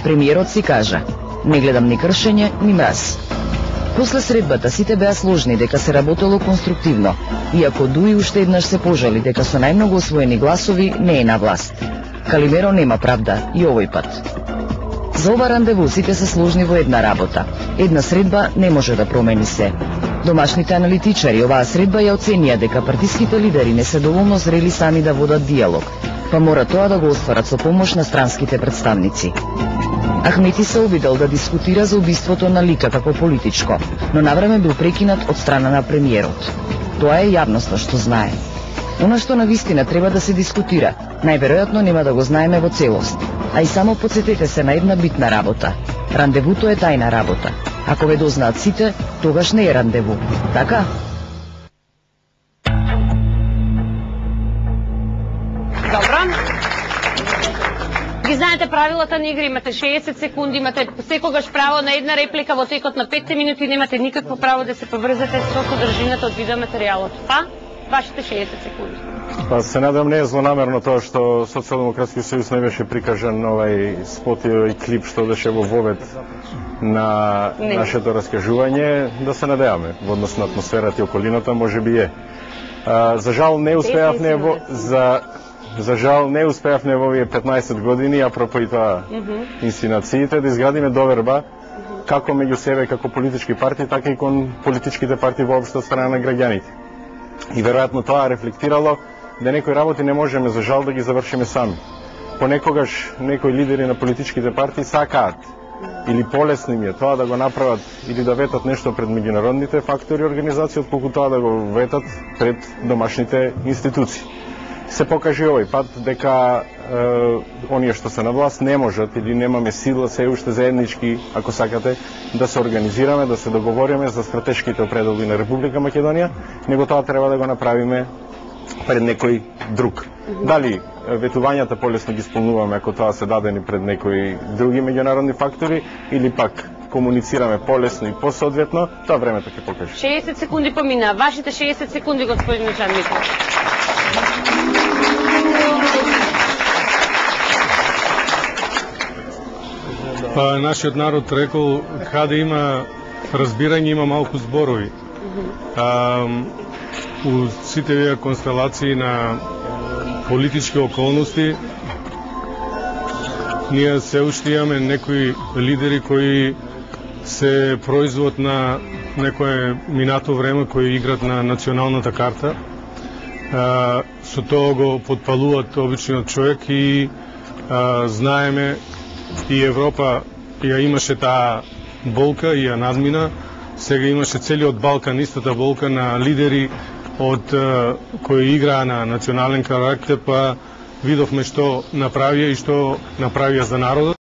Премиерот си кажа: "Не гледам ни кршење, ни мраз." После средбата сите беа сложни дека се работело конструктивно, иако Дуи уште еднаш се пожали дека со најмногу освоени гласови не е на власт. Калимеро нема правда и овој пат. За ова рандеву сите се сложни во една работа. Една средба не може да промени се. Домашните аналитичари оваа средба ја оценија дека партиските лидери не се доволно зрели сами да водат диалог, па мора тоа да го остварат со помош на странските представници. Ахмети се обидел да дискутира за убиството на Лика како политичко, но навреме бил прекинат од страна на премиерот. Тоа е јавноста што знае. Она што навистина треба да се дискутира, најверојатно нема да го знаеме во целост. А и само подсетете се на една битна работа. Рандевуто е тајна работа. Ако ве дознаат сите, тогаш не е рандеву. Така? Добро. Ги знаете правилата на игра, имате 60 секунди, имате секогаш право на една реплика во текот на 5 минути, немате никакво право да се поврзате со содржината од видеоматеријалот. Па, вашите 60 секунди. Па се надам не е злонамерно тоа што Социјалдемократски сојуз не беше прикажан овај спот и клип што беше во вовед на нашето раскажување, да се надеваме во однос на атмосферата и околината, може би е. За жал не успеавме во овие 15 години, апропо и тоа инсценациите, да изградиме доверба како меѓу себе, како политички партии, така и кон политичките партии воопшто од страна на граѓаните. И веројатно тоа рефлектирало да некои работи не можеме за жал да ги завршиме сами. Понекогаш некои лидери на политичките партии сакаат или полесно им е тоа да го направат или да ветат нешто пред меѓународните фактори и организации, отколку тоа да го ветат пред домашните институции. Се покажи овој пат дека оние што се на власт не можат или немаме сила се уште заеднички, ако сакате, да се организираме, да се договориме за стратешките определби на Република Македонија, него тоа треба да го направиме пред некој друг. Дали ветувањата полесно ги исполнуваме ако тоа се дадени пред некои други меѓународни фактори или пак комуницираме полесно и посоодветно, тоа времето ќе покаже. 60 секунди помина. Вашите 60 секунди, господин Джанмиков. Па нашиот народ рекол, каде има разбирање има малку зборови. У сите овие констелации на политички околности ние се уште имаме некои лидери кои се производ на некое минато време, кои играт на националната карта. Со тоа го потпалуваат обичниот човек и знаеме и Европа ја имаше таа болка и ја надмина. Сега имаше целиот Балкан истата болка на лидери од кои играа на национален карактер, па видовме што направија и што направија за народот.